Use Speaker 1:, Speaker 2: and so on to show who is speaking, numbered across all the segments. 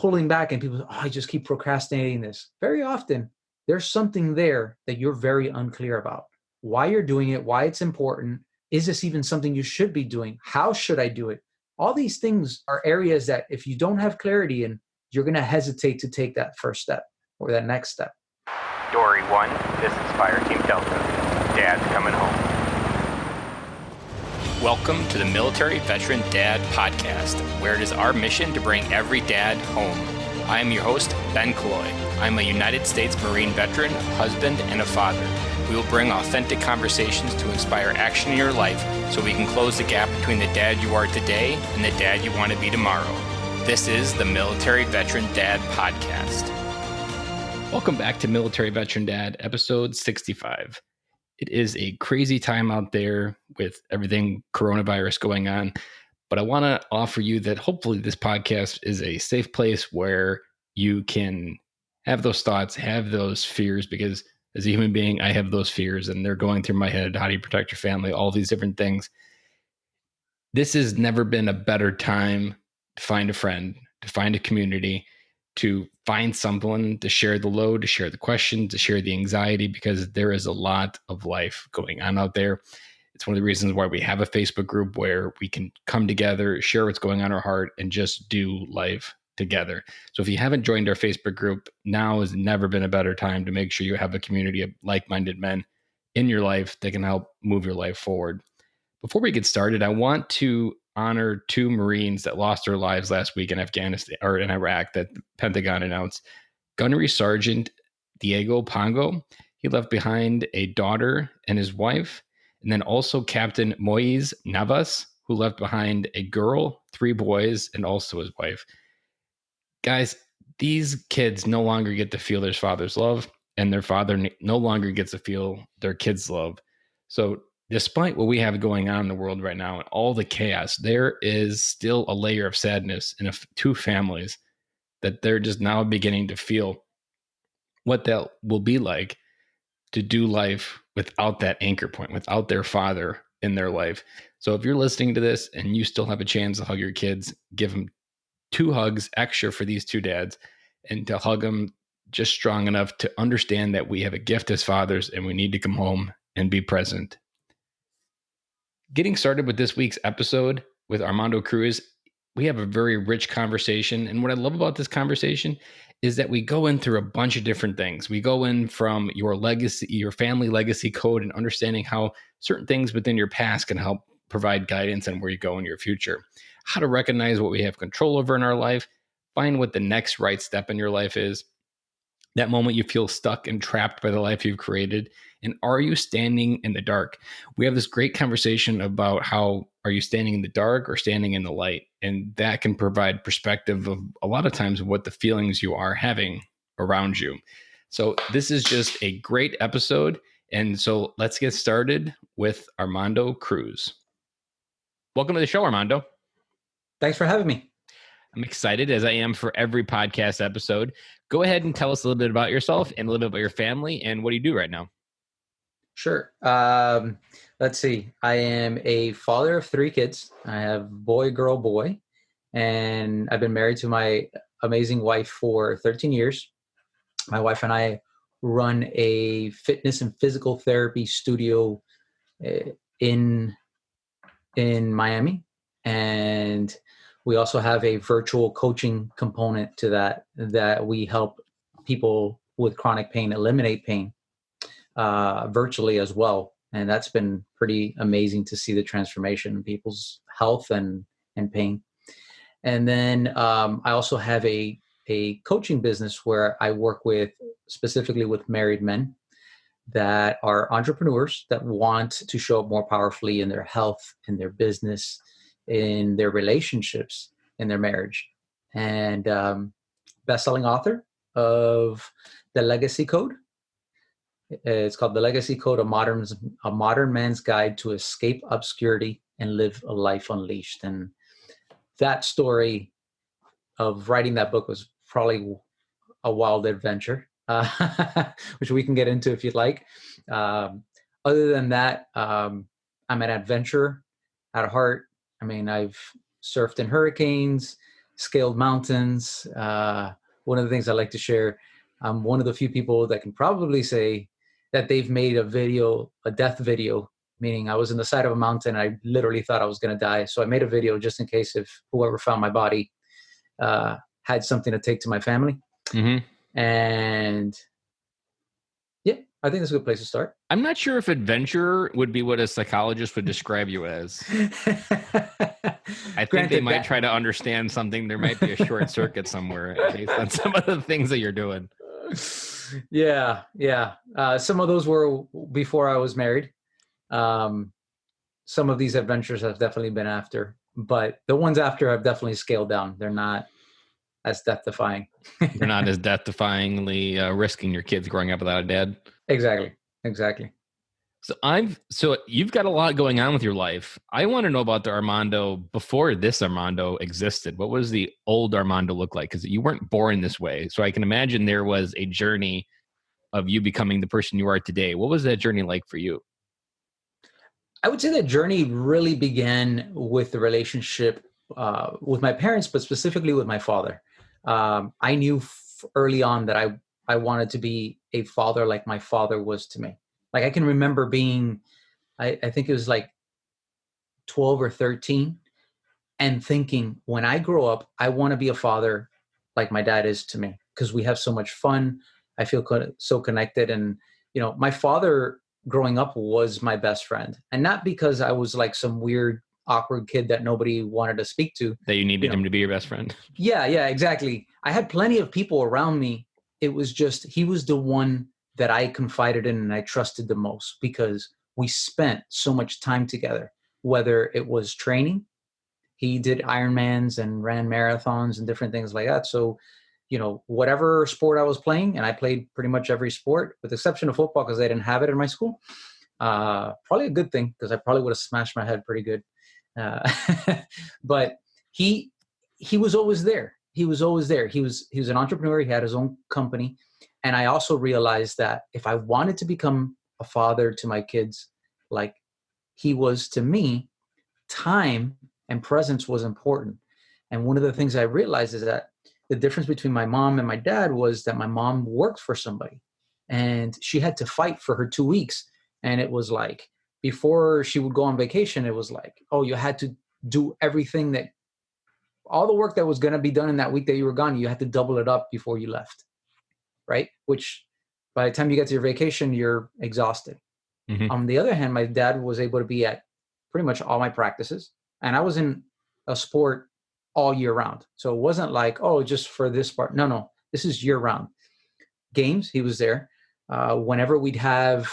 Speaker 1: pulling back and people say, oh, I just keep procrastinating this. Very often, there's something there that you're very unclear about. Why you're doing it, why it's important. Is this even something you should be doing? How should I do it? All these things are areas that if you don't have clarity in, you're going to hesitate to take that first step or that next step.
Speaker 2: Dory 1, this is Fire Team Delta. Dad's coming home. Welcome to the Military Veteran Dad Podcast, where it is our mission to bring every dad home. I am your host, Ben Killoy. I'm a United States Marine veteran, husband, and a father. We will bring authentic conversations to inspire action in your life so we can close the gap between the dad you are today and the dad you want to be tomorrow. This is the Military Veteran Dad Podcast. Welcome back to Military Veteran Dad, episode 65. It is a crazy time out there with everything coronavirus going on, but I want to offer you that hopefully this podcast is a safe place where you can have those thoughts, have those fears, because as a human being, I have those fears and they're going through my head. How do you protect your family? All these different things. This has never been a better time to find a friend, to find a community, to find someone to share the load, to share the questions, to share the anxiety, because there is a lot of life going on out there. It's one of the reasons why we have a Facebook group where we can come together, share what's going on our heart, and just do life together. So if you haven't joined our Facebook group, now has never been a better time to make sure you have a community of like-minded men in your life that can help move your life forward. Before we get started, I want to honor two Marines that lost their lives last week in Afghanistan or in Iraq that the Pentagon announced. Gunnery Sergeant Diego Pongo, he left behind a daughter and his wife, and then also Captain Moise Navas, who left behind a girl, 3 boys, and also his wife. Guys, these kids no longer get to feel their father's love, and their father no longer gets to feel their kids' love. So despite what we have going on in the world right now and all the chaos, there is still a layer of sadness in two families that they're just now beginning to feel what that will be like to do life without that anchor point, without their father in their life. So if you're listening to this and you still have a chance to hug your kids, give them 2 hugs extra for these 2 dads, and to hug them just strong enough to understand that we have a gift as fathers and we need to come home and be present. Getting started with this week's episode with Armando Cruz, we have a very rich conversation. And what I love about this conversation is that we go in through a bunch of different things. We go in from your legacy, your family legacy code, and understanding how certain things within your past can help provide guidance on where you go in your future. How to recognize what we have control over in our life, find what the next right step in your life is. That moment you feel stuck and trapped by the life you've created. And are you standing in the dark? We have this great conversation about how are you standing in the dark or standing in the light? And that can provide perspective of a lot of times what the feelings you are having around you. So this is just a great episode. And so let's get started with Armando Cruz. Welcome to the show, Armando.
Speaker 1: Thanks for having me.
Speaker 2: I'm excited, as I am for every podcast episode. Go ahead and tell us a little bit about yourself and a little bit about your family and what do you do right now?
Speaker 1: Sure. Let's see. I am a father of 3 kids. I have boy, girl, boy. And I've been married to my amazing wife for 13 years. My wife and I run a fitness and physical therapy studio in Miami. And we also have a virtual coaching component to that we help people with chronic pain eliminate pain virtually as well. And that's been pretty amazing to see the transformation in people's health and pain. And then I also have a coaching business where I work specifically with married men that are entrepreneurs that want to show up more powerfully in their health, in their business, in their relationships, in their marriage. And best-selling author of The Legacy Code. It's called The Legacy Code, a modern man's guide to escape obscurity and live a life unleashed. And that story of writing that book was probably a wild adventure, which we can get into if you'd like. Other than that, I'm an adventurer at heart. I mean, I've surfed in hurricanes. scaled mountains. One of the things I like to share, I'm one of the few people that can probably say that they've made a death video, meaning I was in the side of a mountain. I literally thought I was going to die. So I made a video just in case if whoever found my body had something to take to my family.
Speaker 2: Mm-hmm.
Speaker 1: And yeah, I think that's a good place to start.
Speaker 2: I'm not sure if adventure would be what a psychologist would describe you as. I think they might try to understand something. There might be a short circuit somewhere based on some of the things that you're doing.
Speaker 1: Yeah. Some of those were before I was married. Some of these adventures have definitely been after, but the ones after have definitely scaled down. They're not as death-defying.
Speaker 2: You're not as death-defyingly risking your kids growing up without a dad.
Speaker 1: Exactly.
Speaker 2: So you've got a lot going on with your life. I want to know about the Armando before this Armando existed. What was the old Armando look like? Because you weren't born this way. So I can imagine there was a journey of you becoming the person you are today. What was that journey like for you?
Speaker 1: I would say that journey really began with the relationship with my parents, but specifically with my father. I knew early on that I wanted to be a father like my father was to me. Like I can remember being, I think it was like 12 or 13 and thinking when I grow up, I want to be a father like my dad is to me because we have so much fun. I feel so connected. And, my father growing up was my best friend, and not because I was like some weird, awkward kid that nobody wanted to speak to.
Speaker 2: That you needed him to be your best friend.
Speaker 1: Yeah, exactly. I had plenty of people around me. It was just, he was the one that I confided in and I trusted the most because we spent so much time together, whether it was training. He did Ironmans and ran marathons and different things like that. So, whatever sport I was playing, and I played pretty much every sport with the exception of football because I didn't have it in my school. Probably a good thing because I probably would have smashed my head pretty good. But he was always there. He was an entrepreneur. He had his own company. And I also realized that if I wanted to become a father to my kids, like he was to me, time and presence was important. And one of the things I realized is that the difference between my mom and my dad was that my mom worked for somebody and she had to fight for her 2 weeks. And it was like, before she would go on vacation, it was like, oh, you had to do everything all the work that was going to be done in that week that you were gone, you had to double it up before you left. Right? Which by the time you get to your vacation, you're exhausted. Mm-hmm. On the other hand, my dad was able to be at pretty much all my practices. And I was in a sport all year round. So it wasn't like, oh, just for this part. No, this is year round. Games, he was there. Whenever we'd have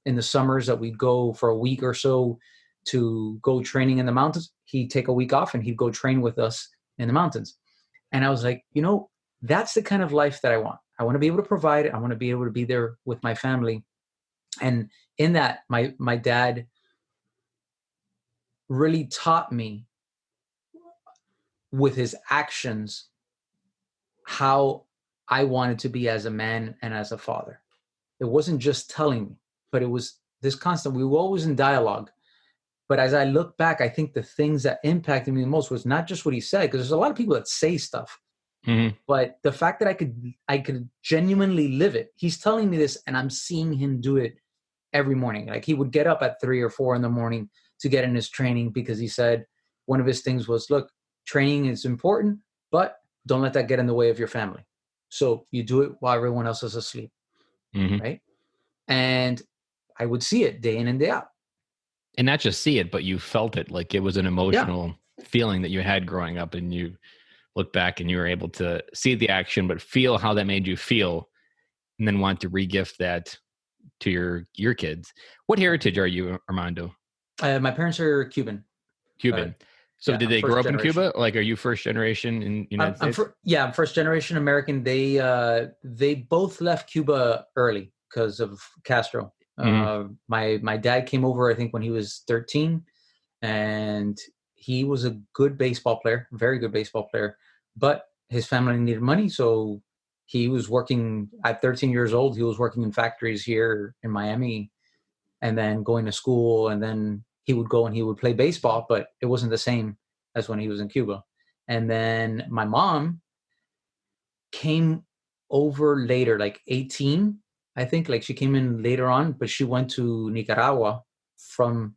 Speaker 1: in the summers that we'd go for a week or so to go training in the mountains, he'd take a week off and he'd go train with us in the mountains. And I was like, that's the kind of life that I want. I want to be able to provide. I want to be able to be there with my family. And in that, my dad really taught me with his actions how I wanted to be as a man and as a father. It wasn't just telling me, but it was this constant, we were always in dialogue. But as I look back, I think the things that impacted me the most was not just what he said, because there's a lot of people that say stuff, mm-hmm. but the fact that I could genuinely live it. He's telling me this and I'm seeing him do it every morning. Like he would get up at 3 or 4 in the morning to get in his training because he said one of his things was, look, training is important, but don't let that get in the way of your family. So you do it while everyone else is asleep, mm-hmm. right? And I would see it day in and day out.
Speaker 2: And not just see it, but you felt it. Like it was an emotional feeling that you had growing up, and you look back and you were able to see the action, but feel how that made you feel, and then want to re-gift that to your kids. What heritage are you, Armando?
Speaker 1: My parents are Cuban.
Speaker 2: So did they grow up in Cuba? Like, are you first generation in United States?
Speaker 1: I'm first generation American. They both left Cuba early because of Castro. Mm-hmm. My dad came over, I think, when he was 13, and he was a good baseball player, very good baseball player, but his family needed money. So he was working at 13 years old. He was working in factories here in Miami and then going to school. And then he would go and he would play baseball, but it wasn't the same as when he was in Cuba. And then my mom came over later, like 18, I think. Like she came in later on, but she went to Nicaragua from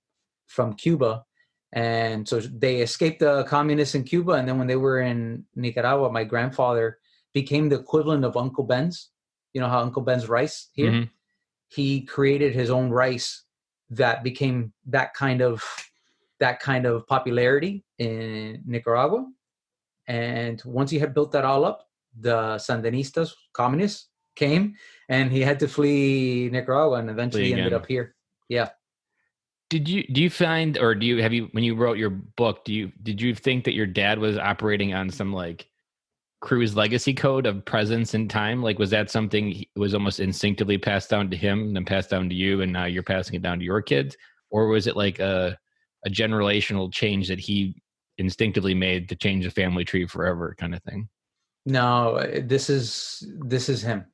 Speaker 1: Cuba. And so they escaped the communists in Cuba. And then when they were in Nicaragua, my grandfather became the equivalent of Uncle Ben's. You know how Uncle Ben's rice here?
Speaker 2: Mm-hmm.
Speaker 1: He created his own rice that became that kind of popularity in Nicaragua. And once he had built that all up, the Sandinistas, communists, came, and he had to flee Nicaragua, and eventually ended up here. Yeah.
Speaker 2: Do you find, or when you wrote your book, did you think that your dad was operating on some like Cruz legacy code of presence and time? Like, was that something he was almost instinctively passed down to him and then passed down to you, and now you're passing it down to your kids? Or was it like a generational change that he instinctively made to change the family tree forever kind of thing?
Speaker 1: No, this is him.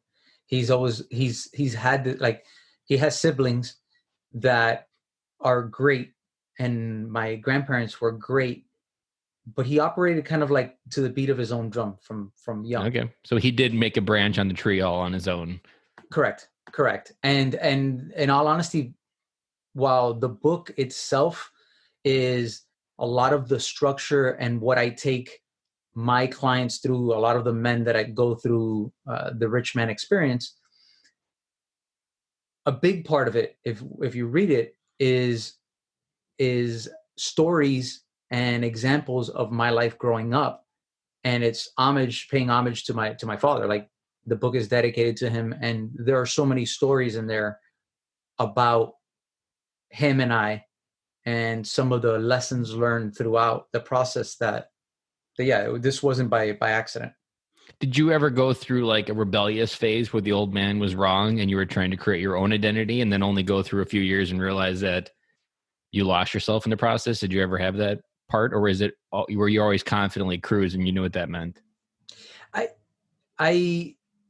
Speaker 1: He's had like, he has siblings that are great, and my grandparents were great, but he operated kind of like to the beat of his own drum from young.
Speaker 2: Okay, so he did make a branch on the tree all on his own.
Speaker 1: Correct. And in all honesty, while the book itself is a lot of the structure and what I take my clients through, a lot of the men that I go through the rich man experience, a big part of it, if you read it, is stories and examples of my life growing up, and it's paying homage to my father. Like, the book is dedicated to him, and there are so many stories in there about him and I, and some of the lessons learned throughout the process that yeah, this wasn't by accident.
Speaker 2: Did you ever go through like a rebellious phase where the old man was wrong and you were trying to create your own identity, and then only go through a few years and realize that you lost yourself in the process? Did you ever have that part, or were you always confidently Cruz and you knew what that meant?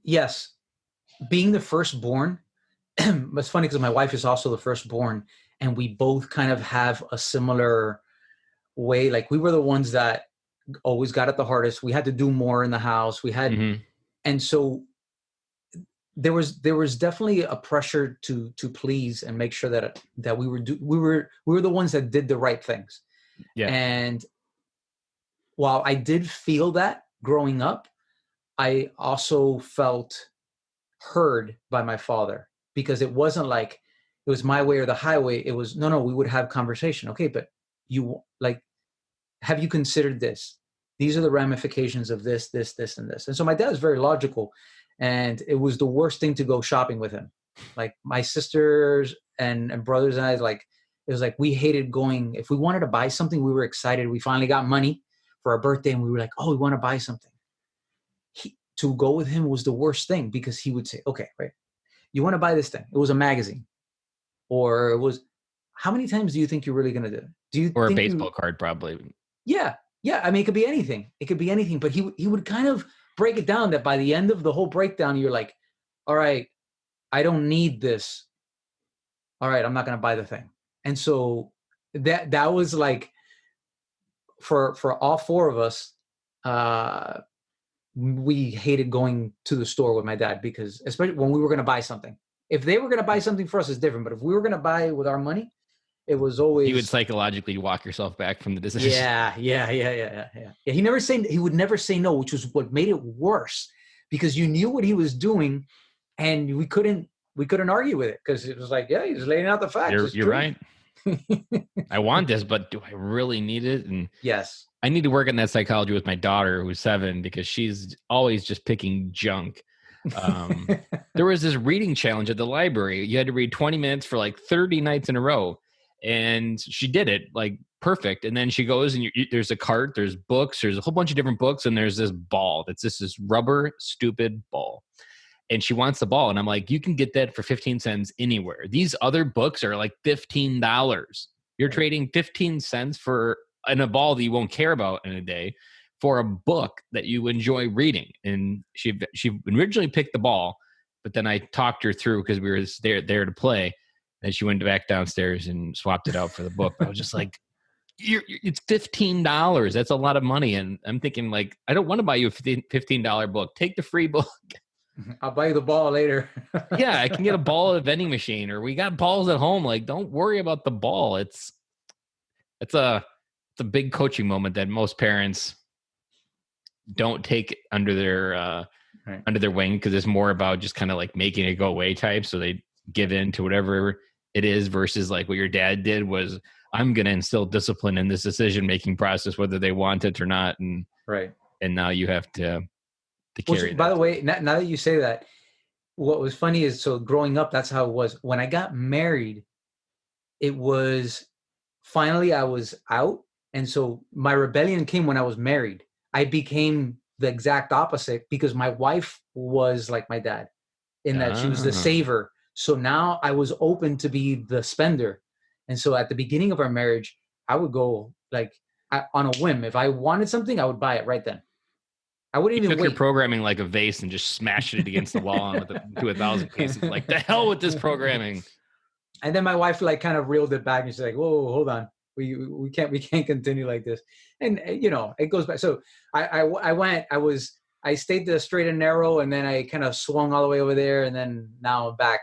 Speaker 1: Yes, being the firstborn. It's funny because my wife is also the firstborn, and we both kind of have a similar way. Like, we were the ones that always got it the hardest. We had to do more in the house. We had, and so there was definitely a pressure to please and make sure that we were the ones that did the right things.
Speaker 2: Yeah.
Speaker 1: And while I did feel that growing up, I also felt heard by my father, because it wasn't like it was my way or the highway. It was, no, we would have conversation. Okay, but have you considered this? These are the ramifications of this, and this. And so my dad is very logical, and it was the worst thing to go shopping with him. Like, my sisters and brothers and I, like, it was like we hated going. If we wanted to buy something, we were excited. We finally got money for our birthday, and we were like, oh, we want to buy something. To go with him was the worst thing, because he would say, okay, right, you want to buy this thing. It was a magazine, or it was, how many times do you think you're really going to do it? Or
Speaker 2: a baseball card, probably.
Speaker 1: Yeah. I mean, it could be anything. But he would kind of break it down that by the end of the whole breakdown, you're like, all right, I don't need this. All right, I'm not going to buy the thing. And so that was like, for all four of us, we hated going to the store with my dad, because especially when we were going to buy something. If they were going to buy something for us, it's different. But if we were going to buy with our money, it was always,
Speaker 2: you would psychologically walk yourself back from the decision.
Speaker 1: Yeah. He would never say no, which was what made it worse, because you knew what he was doing, and we couldn't argue with it, because it was like, yeah, he's laying out the facts.
Speaker 2: You're right. I want this, but do I really need it? And
Speaker 1: yes,
Speaker 2: I need to work on that psychology with my daughter, who's 7, because she's always just picking junk. There was this reading challenge at the library. You had to read 20 minutes for like 30 nights in a row. And she did it like perfect. And then she goes, and there's a cart, there's books, there's a whole bunch of different books, and there's this ball that's this rubber stupid ball. And she wants the ball. And I'm like, you can get that for 15 cents anywhere. These other books are like $15. You're trading 15 cents for a ball that you won't care about in a day for a book that you enjoy reading. And she originally picked the ball, but then I talked her through, because we were there to play. And she went back downstairs and swapped it out for the book. But I was just like, It's $15. That's a lot of money. And I'm thinking, like, I don't want to buy you a $15 book. Take the free book.
Speaker 1: I'll buy you the ball later.
Speaker 2: Yeah, I can get a ball at a vending machine, or we got balls at home. Like, don't worry about the ball. It's a big coaching moment that most parents don't take under their wing, because it's more about just kind of like making it go away type. So they give in to whatever it is, versus like what your dad did was, I'm going to instill discipline in this decision-making process, whether they want it or not. And
Speaker 1: right.
Speaker 2: And now you have to carry that.
Speaker 1: By the way, now that you say that, what was funny is, so growing up, that's how it was. When I got married, it was finally I was out. And so my rebellion came when I was married. I became the exact opposite, because my wife was like my dad in that she was the saver. So now I was open to be the spender. And so at the beginning of our marriage, I would go like on a whim. If I wanted something, I would buy it right then. I wouldn't even wait.
Speaker 2: Your programming like a vase and just smashed it against the wall to 1,000 pieces. Like, the hell with this programming.
Speaker 1: And then my wife like kind of reeled it back, and she's like, "Whoa, hold on, we can't continue like this." And it goes back. So I stayed the straight and narrow, and then I kind of swung all the way over there, and then now I'm back,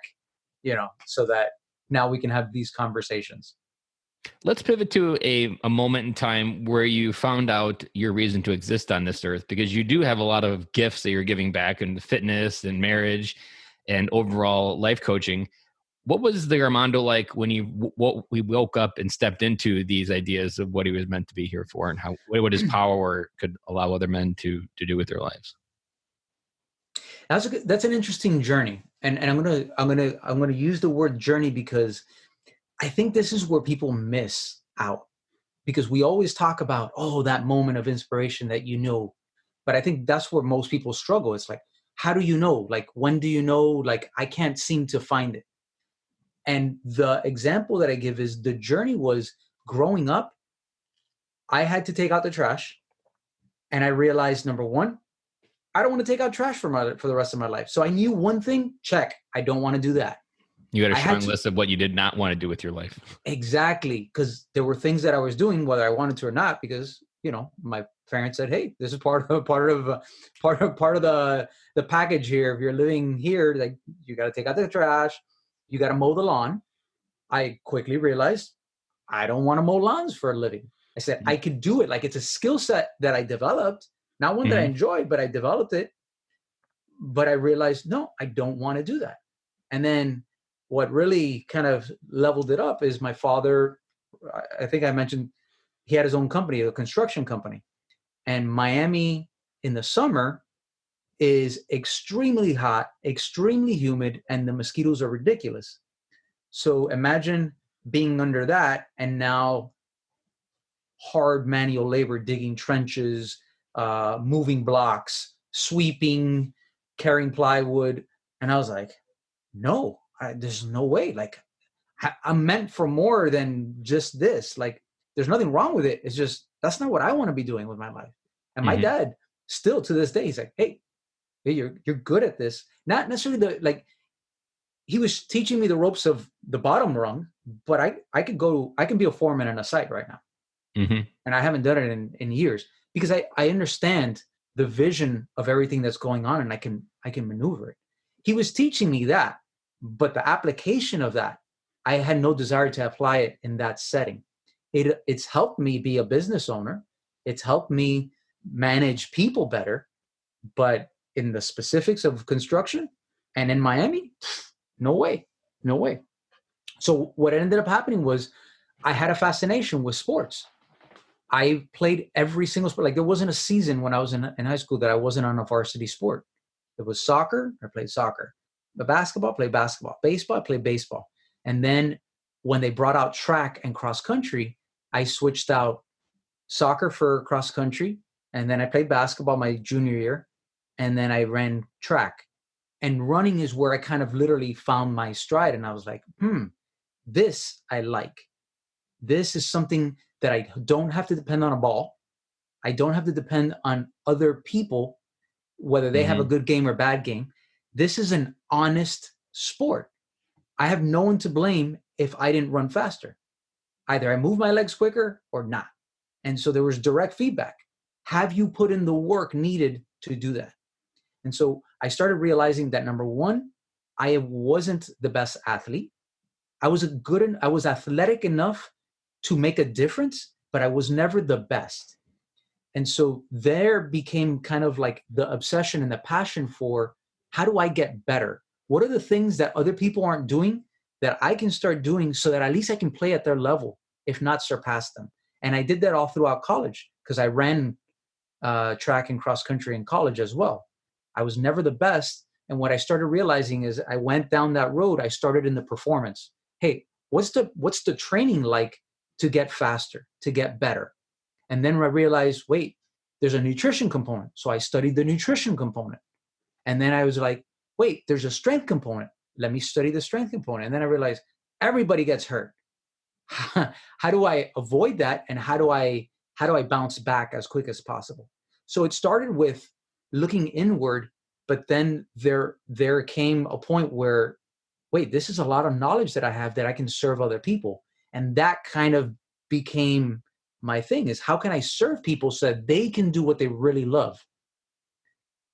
Speaker 1: so that now we can have these conversations.
Speaker 2: Let's pivot to a moment in time where you found out your reason to exist on this earth, because you do have a lot of gifts that you're giving back in fitness and marriage and overall life coaching. What was the Armando like when we woke up and stepped into these ideas of what he was meant to be here for, and what his power could allow other men to do with their lives?
Speaker 1: That's an interesting journey, and I'm gonna use the word journey, because I think this is where people miss out, because we always talk about, that moment of inspiration that but I think that's where most people struggle. It's like, how do you know? Like, when do you know? Like, I can't seem to find it. And the example that I give is the journey was growing up. I had to take out the trash, and I realized, number one, I don't want to take out trash for the rest of my life. So I knew one thing, check. I don't want to do that.
Speaker 2: You had a strong list of what you did not want to do with your life.
Speaker 1: Exactly. Because there were things that I was doing, whether I wanted to or not, because, my parents said, hey, this is part of the package here. If you're living here, like, you got to take out the trash. You got to mow the lawn. I quickly realized I don't want to mow lawns for a living. I said, I could do it. Like, it's a skill set that I developed, not one that I enjoyed, but I developed it. But I realized, no, I don't want to do that. And then what really kind of leveled it up is my father. I think I mentioned he had his own company, a construction company. And Miami in the summer is extremely hot, extremely humid, and the mosquitoes are ridiculous. So imagine being under that, and now hard manual labor, digging trenches, moving blocks, sweeping, carrying plywood. And I was like, no, there's no way. Like, I'm meant for more than just this. Like, there's nothing wrong with it. It's just, that's not what I want to be doing with my life. And my dad still to this day, he's like, hey, you're good at this. Not necessarily he was teaching me the ropes of the bottom rung, but I can be a foreman on a site right now. And I haven't done it in years, because I understand the vision of everything that's going on, and I can maneuver it. He was teaching me that, but the application of that, I had no desire to apply it in that setting. It's helped me be a business owner. It's helped me manage people better, but in the specifics of construction and in Miami, no way. So what ended up happening was I had a fascination with sports. I played every single sport. Like, there wasn't a season when I was in high school that I wasn't on a varsity sport. It was soccer, I played soccer. The basketball, played basketball. Baseball, I played baseball. And then when they brought out track and cross country, I switched out soccer for cross country. And then I played basketball my junior year. And then I ran track. And running is where I kind of literally found my stride. And I was like, this I like. This is something that I don't have to depend on a ball. I don't have to depend on other people, whether they have a good game or bad game. This is an honest sport. I have no one to blame if I didn't run faster. Either I move my legs quicker or not. And so there was direct feedback. Have you put in the work needed to do that? And so I started realizing that number one, I wasn't the best athlete. I was athletic enough to make a difference, but I was never the best. And so there became kind of like the obsession and the passion for, how do I get better? What are the things that other people aren't doing that I can start doing so that at least I can play at their level, if not surpass them? And I did that all throughout college because I ran track and cross country in college as well. I was never the best. And what I started realizing is I went down that road. I started in the performance. Hey, what's the training like to get faster, to get better? And then I realized, wait, there's a nutrition component. So I studied the nutrition component. And then I was like, wait, there's a strength component. Let me study the strength component. And then I realized everybody gets hurt. How do I avoid that? And how do I bounce back as quick as possible? So it started with looking inward, but then there came a point where, wait, this is a lot of knowledge that I have that I can serve other people. And that kind of became my thing, is how can I serve people so that they can do what they really love?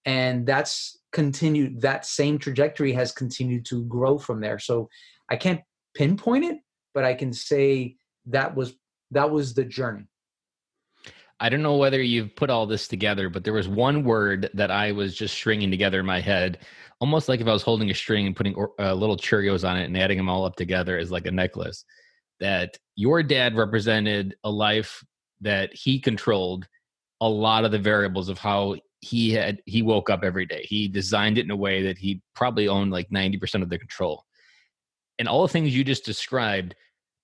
Speaker 1: And that's continued. That same trajectory has continued to grow from there. So I can't pinpoint it, but I can say that was the journey.
Speaker 2: I don't know whether you've put all this together, but there was one word that I was just stringing together in my head, almost like if I was holding a string and putting little Cheerios on it and adding them all up together as like a necklace, that your dad represented a life that he controlled a lot of the variables of how he woke up every day. He designed it in a way that he probably owned like 90% of the control. And all the things you just described,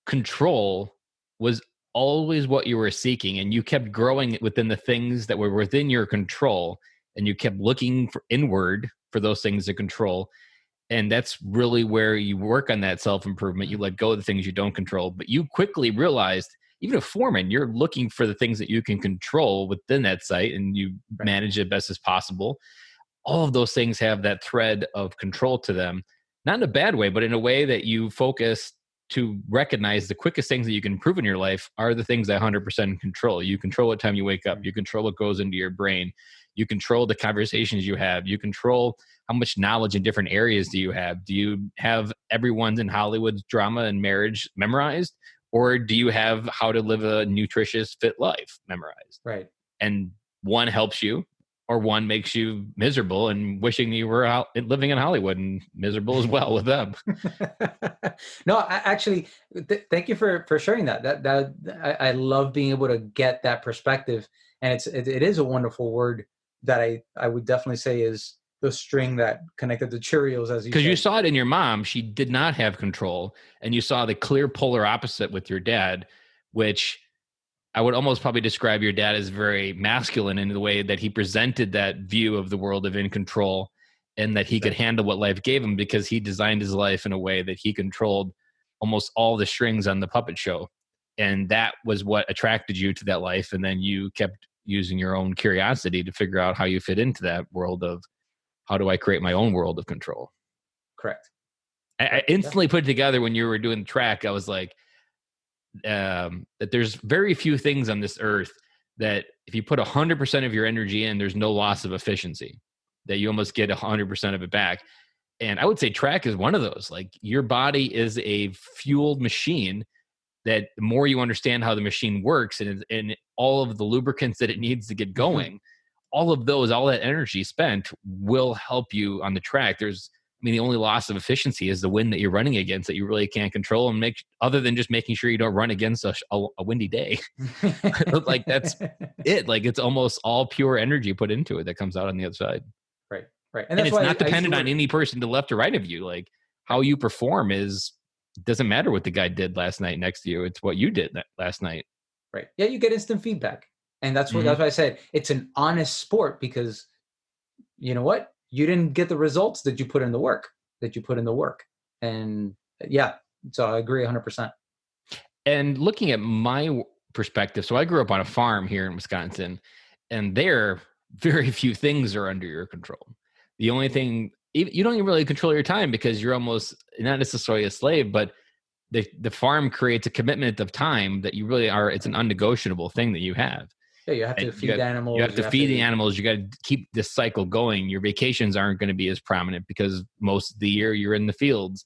Speaker 2: control was always what you were seeking, and you kept growing within the things that were within your control, and you kept looking for inward for those things to control. And that's really where you work on that self-improvement. You let go of the things you don't control, but you quickly realized, even a foreman, you're looking for the things that you can control within that site, and you manage it best as possible. All of those things have that thread of control to them, not in a bad way, but in a way that you focus to recognize the quickest things that you can improve in your life are the things that 100% control. You control what time you wake up. You control what goes into your brain. You control the conversations you have. You control how much knowledge in different areas do you have. Do you have everyone's in Hollywood's drama and marriage memorized? Or do you have how to live a nutritious, fit life memorized?
Speaker 1: Right.
Speaker 2: And one helps you, or one makes you miserable and wishing you were out living in Hollywood and miserable as well with them.
Speaker 1: No, actually, thank you for sharing that. I love being able to get that perspective. And it is a wonderful word that I would definitely say is the string that connected the Cheerios, as you said.
Speaker 2: Because you saw it in your mom. She did not have control. And you saw the clear polar opposite with your dad, which I would almost probably describe your dad as very masculine in the way that he presented that view of the world of in control, and that he could handle what life gave him because he designed his life in a way that he controlled almost all the strings on the puppet show. And that was what attracted you to that life. And then you kept using your own curiosity to figure out how you fit into that world of, how do I create my own world of control?
Speaker 1: Correct.
Speaker 2: I instantly put it together when you were doing the track. I was like, that there's very few things on this earth that if you put 100% of your energy in, there's no loss of efficiency, that you almost get 100% of it back. And I would say track is one of those. Like, your body is a fueled machine that the more you understand how the machine works and all of the lubricants that it needs to get going, all of those, all that energy spent will help you on the track. The only loss of efficiency is the wind that you're running against that you really can't control and make, other than just making sure you don't run against a windy day. Like, that's it. Like, it's almost all pure energy put into it that comes out on the other side.
Speaker 1: Right.
Speaker 2: And it's not dependent on any person to the left or right of you. Like, how you perform doesn't matter what the guy did last night next to you. It's what you did last night.
Speaker 1: Right. Yeah, you get instant feedback. And that's why I said it's an honest sport, because you know what? You didn't get the results that you put in the work, And yeah, so I agree 100%.
Speaker 2: And looking at my perspective, so I grew up on a farm here in Wisconsin, and there, very few things are under your control. The only thing, you don't even really control your time, because you're almost not necessarily a slave, but the farm creates a commitment of time that you really are. It's an unnegotiable thing that you have.
Speaker 1: Yeah, you have to
Speaker 2: And
Speaker 1: feed
Speaker 2: you
Speaker 1: animals.
Speaker 2: have to feed the animals. You got to keep this cycle going. Your vacations aren't going to be as prominent because most of the year you're in the fields.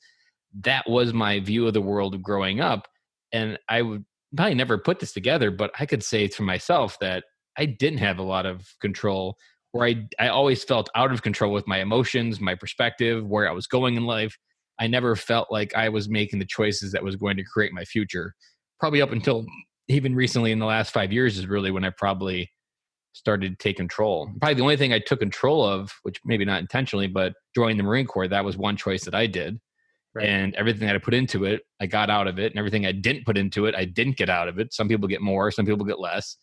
Speaker 2: That was my view of the world growing up. And I would probably never put this together, but I could say to myself that I didn't have a lot of control, or I always felt out of control with my emotions, my perspective, where I was going in life. I never felt like I was making the choices that was going to create my future. Probably up until even recently in the last 5 years is really when I probably started to take control. Probably the only thing I took control of, which maybe not intentionally, but joining the Marine Corps, that was one choice that I did.
Speaker 1: Right.
Speaker 2: And everything that I put into it, I got out of it. And everything I didn't put into it, I didn't get out of it. Some people get more, some people get less.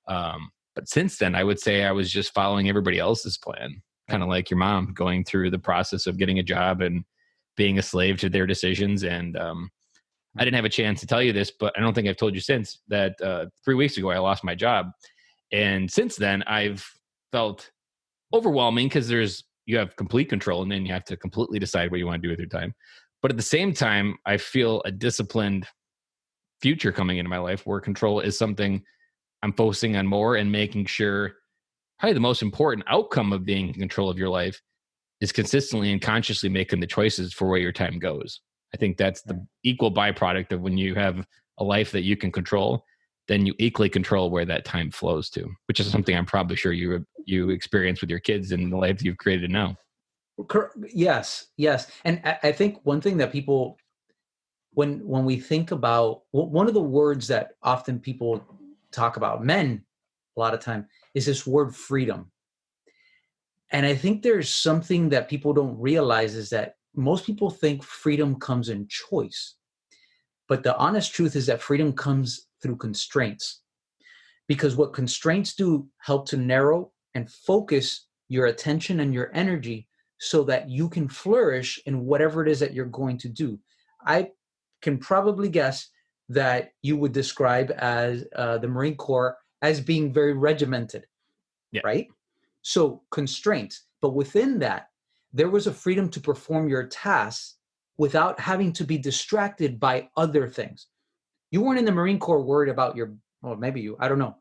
Speaker 2: But since then, I would say I was just following everybody else's plan, kind of like your mom, going through the process of getting a job and being a slave to their decisions. And I didn't have a chance to tell you this, but I don't think I've told you since that 3 weeks ago, I lost my job. And since then, I've felt overwhelming because you have complete control and then you have to completely decide what you want to do with your time. But at the same time, I feel a disciplined future coming into my life where control is something I'm focusing on more, and making sure probably the most important outcome of being in control of your life is consistently and consciously making the choices for where your time goes. I think that's the equal byproduct of when you have a life that you can control, then you equally control where that time flows to, which is something I'm probably sure you experience with your kids and the life you've created now.
Speaker 1: Yes. And I think one thing that people, when we think about, one of the words that often people talk about, men a lot of time, is this word freedom. And I think there's something that people don't realize is that most people think freedom comes in choice. But the honest truth is that freedom comes through constraints. Because what constraints do help to narrow and focus your attention and your energy so that you can flourish in whatever it is that you're going to do. I can probably guess that you would describe as the Marine Corps as being very regimented, right? So constraints, but within that, there was a freedom to perform your tasks without having to be distracted by other things. You weren't in the Marine Corps worried about I don't know,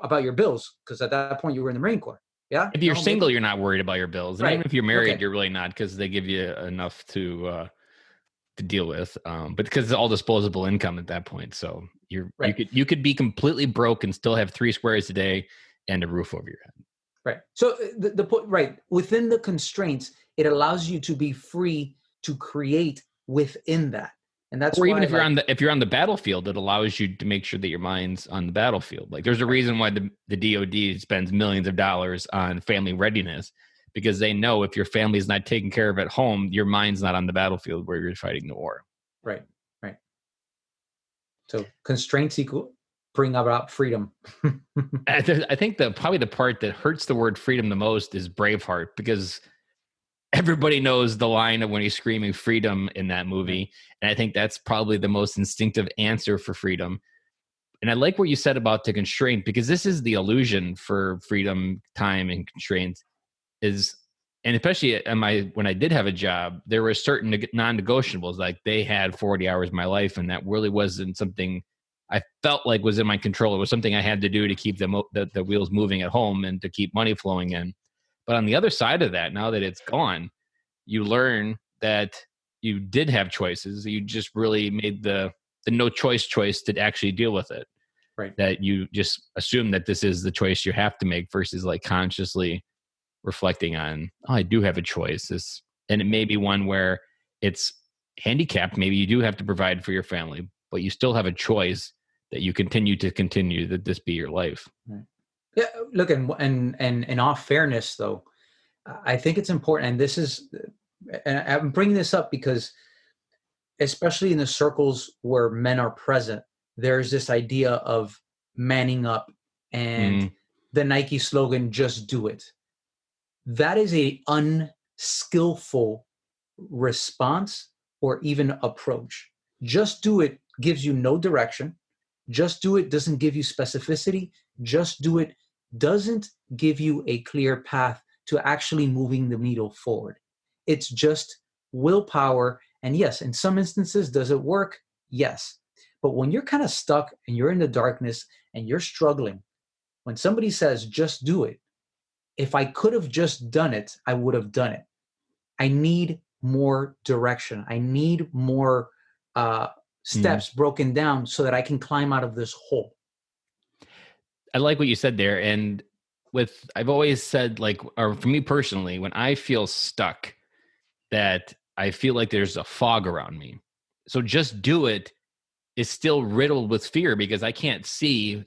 Speaker 1: about your bills, because at that point you were in the Marine Corps. Yeah.
Speaker 2: If you're single, you're not worried about your bills. And
Speaker 1: right.
Speaker 2: Even if you're married,
Speaker 1: okay.
Speaker 2: You're really not, because they give you enough to deal with. But because it's all disposable income at that point. So you could be completely broke and still have 3 squares a day and a roof over your head.
Speaker 1: Right. So within the constraints, it allows you to be free to create within that. And that's
Speaker 2: or even if you're on the battlefield, it allows you to make sure that your mind's on the battlefield. Like there's a reason why the DoD spends millions of dollars on family readiness, because they know if your family's not taken care of at home, your mind's not on the battlefield where you're fighting the war.
Speaker 1: Right. So constraints bring about freedom.
Speaker 2: I think probably the part that hurts the word freedom the most is Braveheart, because everybody knows the line of when he's screaming freedom in that movie. And I think that's probably the most instinctive answer for freedom. And I like what you said about the constraint, because this is the illusion for freedom, time, and constraints is, and especially when I did have a job, there were certain non-negotiables, like they had 40 hours of my life. And that really wasn't something I felt like was in my control. It was something I had to do to keep the wheels moving at home and to keep money flowing in. But on the other side of that, now that it's gone, you learn that you did have choices. You just really made the no choice to actually deal with it.
Speaker 1: Right.
Speaker 2: That you just assume that this is the choice you have to make versus like consciously reflecting on, I do have a choice. And it may be one where it's handicapped. Maybe you do have to provide for your family, but you still have a choice that you continue that this be your life.
Speaker 1: Right. Yeah, look, and in all fairness, though, I think it's important, and I'm bringing this up because, especially in the circles where men are present, there's this idea of manning up and the Nike slogan, just do it. That is a unskillful response or even approach. Just do it gives you no direction. Just do it doesn't give you specificity. Just do it doesn't give you a clear path to actually moving the needle forward. It's just willpower. And yes, in some instances, does it work? Yes. But when you're kind of stuck and you're in the darkness and you're struggling, when somebody says, just do it, if I could have just done it, I would have done it. I need more direction. I need more steps broken down so that I can climb out of this hole.
Speaker 2: I like what you said there. And I've always said, like, or for me personally, when I feel stuck, that I feel like there's a fog around me. So just do it is still riddled with fear because I can't see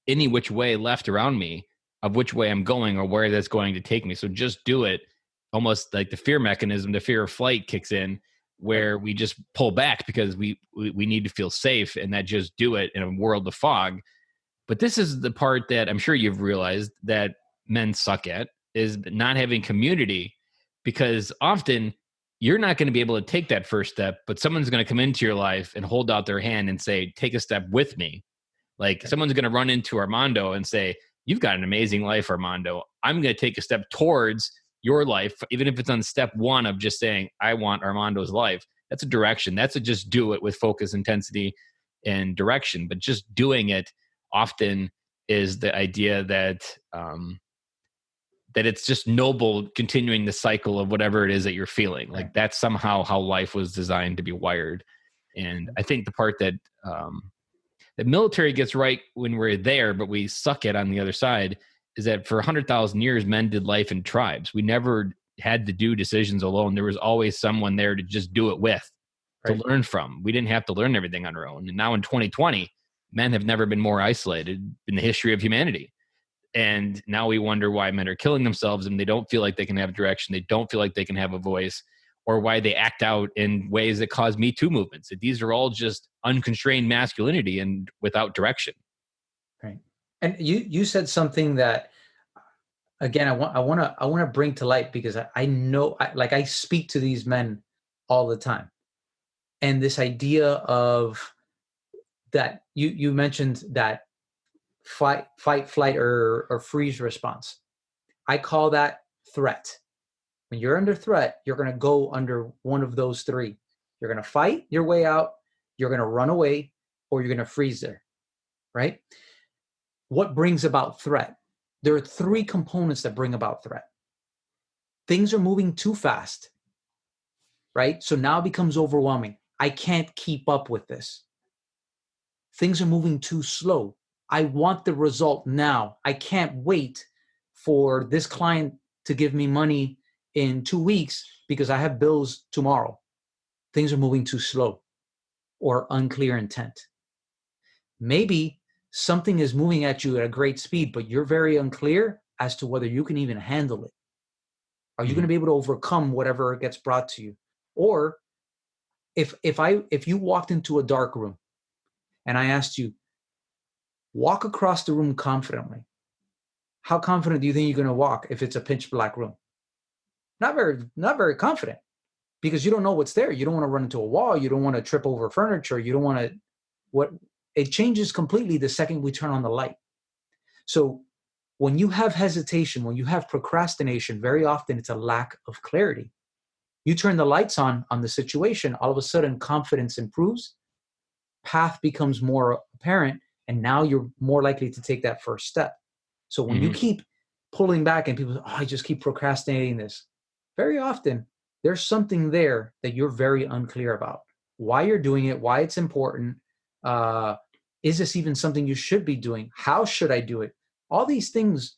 Speaker 2: any which way left around me of which way I'm going or where that's going to take me. So just do it. Almost like the fear mechanism, the fear of flight kicks in, where we just pull back because we need to feel safe, and that just do it in a world of fog. But this is the part that I'm sure you've realized that men suck at, is not having community, because often you're not going to be able to take that first step, but someone's going to come into your life and hold out their hand and say, take a step with me. Like someone's going to run into Armando and say, you've got an amazing life, Armando. I'm going to take a step towards your life, even if it's on step one of just saying, I want Armando's life. That's a direction. That's a just do it with focus, intensity, and direction. But just doing it often is the idea that that it's just noble continuing the cycle of whatever it is that you're feeling. Like that's somehow how life was designed to be wired. And I think the part that the military gets right when we're there, but we suck at on the other side, is that for 100,000 years, men did life in tribes. We never had to do decisions alone. There was always someone there to just do it with, to learn from. We didn't have to learn everything on our own. And now in 2020, men have never been more isolated in the history of humanity. And now we wonder why men are killing themselves and they don't feel like they can have direction. They don't feel like they can have a voice, or why they act out in ways that cause Me Too movements. That these are all just unconstrained masculinity and without direction.
Speaker 1: Right. And you said something that, again, I want to bring to light, because I know, I speak to these men all the time. And this idea of that, you mentioned that fight, flight, or freeze response. I call that threat. When you're under threat, you're going to go under one of those three. You're going to fight your way out, you're going to run away, or you're going to freeze there, right? What brings about threat? There are three components that bring about threat. Things are moving too fast, right? So now it becomes overwhelming. I can't keep up with this. Things are moving too slow. I want the result now. I can't wait for this client to give me money in 2 weeks because I have bills tomorrow. Things are moving too slow, or unclear intent. Maybe something is moving at you at a great speed, but you're very unclear as to whether you can even handle it. Are you going to be able to overcome whatever gets brought to you? Or if you walked into a dark room and I asked you, walk across the room confidently, how confident do you think you're going to walk if it's a pitch black room? Not very confident, because you don't know what's there. You don't want to run into a wall. You don't want to trip over furniture. You don't want to, it changes completely the second we turn on the light. So when you have hesitation, when you have procrastination, very often it's a lack of clarity. You turn the lights on the situation, all of a sudden confidence improves, path becomes more apparent, and now you're more likely to take that first step. So when you keep pulling back and people say, I just keep procrastinating this, very often there's something there that you're very unclear about. Why you're doing it, why it's important. Is this even something you should be doing? How should I do it? All these things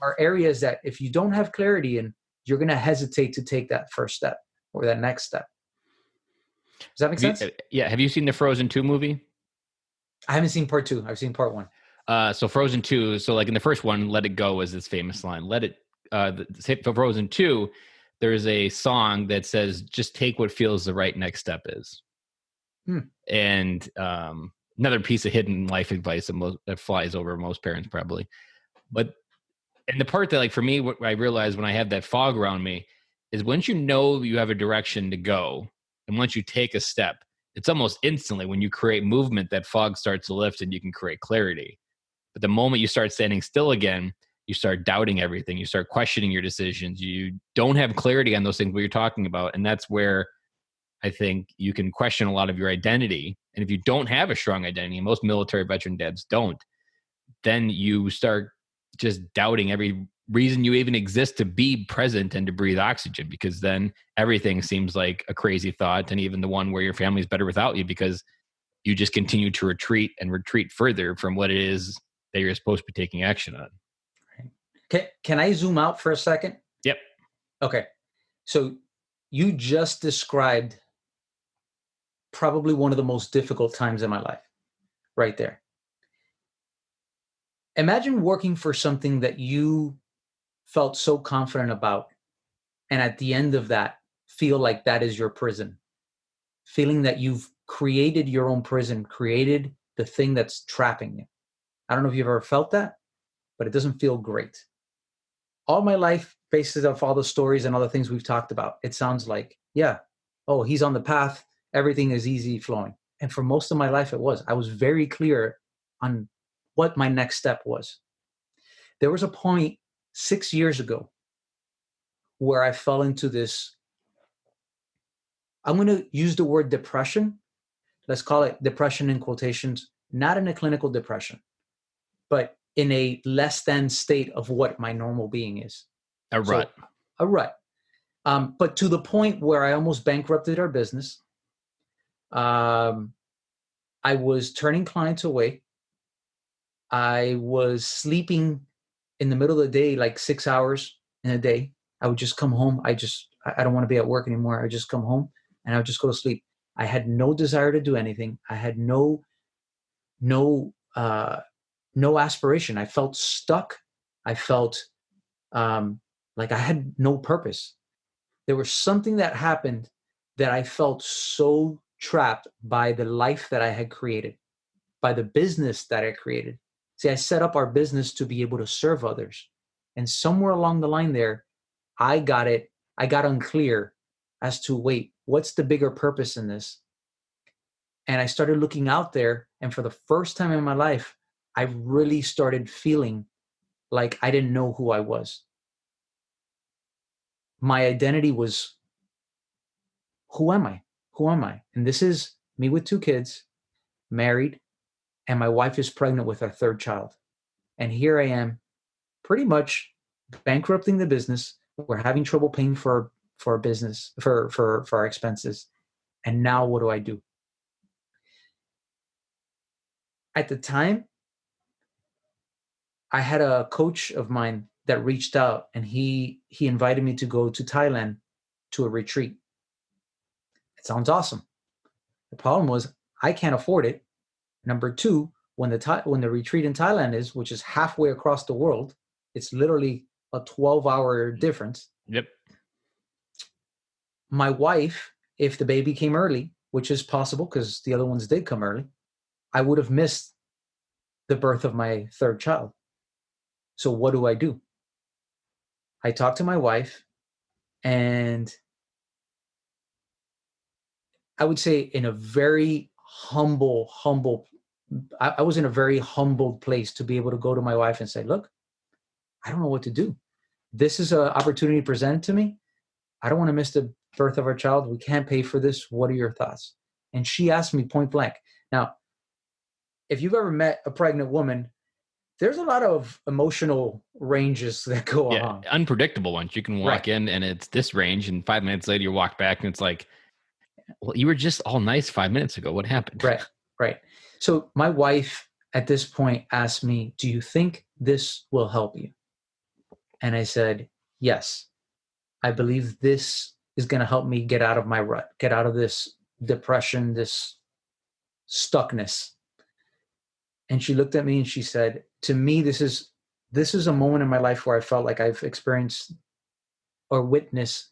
Speaker 1: are areas that if you don't have clarity in, you're going to hesitate to take that first step or that next step. Does that make sense?
Speaker 2: Have you seen the Frozen 2 movie?
Speaker 1: I haven't seen part 2. I've seen part 1.
Speaker 2: So Frozen 2, so like in the first one, Let It Go was this famous line. For Frozen 2, there's a song that says, just take what feels the right next step is. And another piece of hidden life advice that flies over most parents probably. And the part that, like, for me, what I realize when I have that fog around me is once you know you have a direction to go, and once you take a step, it's almost instantly when you create movement, that fog starts to lift and you can create clarity. But the moment you start standing still again, you start doubting everything. You start questioning your decisions. You don't have clarity on those things what you're talking about. And that's where I think you can question a lot of your identity And if you don't have a strong identity, most military veteran dads don't, then you start just doubting every reason you even exist to be present and to breathe oxygen, because then everything seems like a crazy thought, and even the one where your family's better without you, because you just continue to retreat and retreat further from what it is that you're supposed to be taking action on.
Speaker 1: Can I zoom out for a second?
Speaker 2: Yep.
Speaker 1: Okay. So you just described probably one of the most difficult times in my life right there. Imagine working for something that you felt so confident about, and at the end of that, feel like that is your prison, feeling that you've created your own prison, created the thing that's trapping you. I don't know if you've ever felt that, but it doesn't feel great. All my life, based off all the stories and all the things we've talked about, it sounds like, yeah, oh, he's on the path. Everything is easy flowing. And for most of my life, it was. I was very clear on what my next step was. There was a point 6 years ago where I fell into this, I'm going to use the word depression. Let's call it depression in quotations, not in a clinical depression, but in a less than state of what my normal being is.
Speaker 2: A rut.
Speaker 1: So, a rut. But to the point where I almost bankrupted our business. I was turning clients away. I was sleeping in the middle of the day, like 6 hours in a day. I would just come home. I don't want to be at work anymore. I would just come home and I would just go to sleep. I had no desire to do anything. I had no aspiration. I felt stuck. I felt like I had no purpose. There was something that happened that I felt so trapped by the life that I had created, by the business that I created. See, I set up our business to be able to serve others. And somewhere along the line there, I got unclear as to, wait, what's the bigger purpose in this? And I started looking out there. And for the first time in my life, I really started feeling like I didn't know who I was. My identity was, who am I? Who am I? And this is me with 2 kids, married, and my wife is pregnant with our 3rd child. And here I am, pretty much bankrupting the business. We're having trouble paying for our business, for our expenses. And now what do I do? At the time, I had a coach of mine that reached out, and he invited me to go to Thailand to a retreat. It sounds awesome. The problem was I can't afford it. Number 2, when the retreat in Thailand is, which is halfway across the world, it's literally a 12-hour difference.
Speaker 2: Yep.
Speaker 1: My wife, if the baby came early, which is possible because the other ones did come early, I would have missed the birth of my 3rd child. So what do? I talked to my wife, and I would say in a very humble, I was in a very humbled place to be able to go to my wife and say, look, I don't know what to do. This is an opportunity presented to me. I don't want to miss the birth of our child. We can't pay for this. What are your thoughts? And she asked me point blank. Now, if you've ever met a pregnant woman, there's a lot of emotional ranges that go on.
Speaker 2: Unpredictable ones. You can walk in and it's this range, and 5 minutes later you walk back and it's like, well, you were just all nice 5 minutes ago. What happened?
Speaker 1: Right. So my wife at this point asked me, do you think this will help you? And I said, yes, I believe this is going to help me get out of my rut, get out of this depression, this stuckness. And she looked at me and she said, to me, this is a moment in my life where I felt like I've experienced or witnessed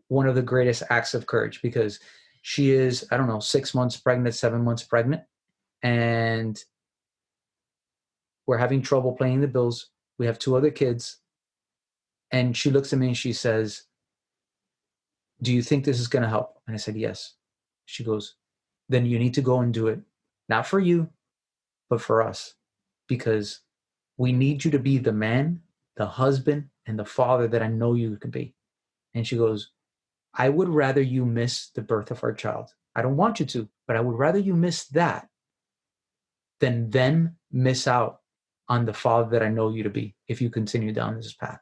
Speaker 1: one of the greatest acts of courage, because she is, 6 months pregnant, 7 months pregnant. And we're having trouble paying the bills. We have 2 other kids. And she looks at me and she says, do you think this is going to help? And I said, yes. She goes, then you need to go and do it. Not for you, but for us. Because we need you to be the man, the husband, and the father that I know you can be. And she goes, I would rather you miss the birth of our child. I don't want you to, but I would rather you miss that than them miss out on the father that I know you to be if you continue down this path.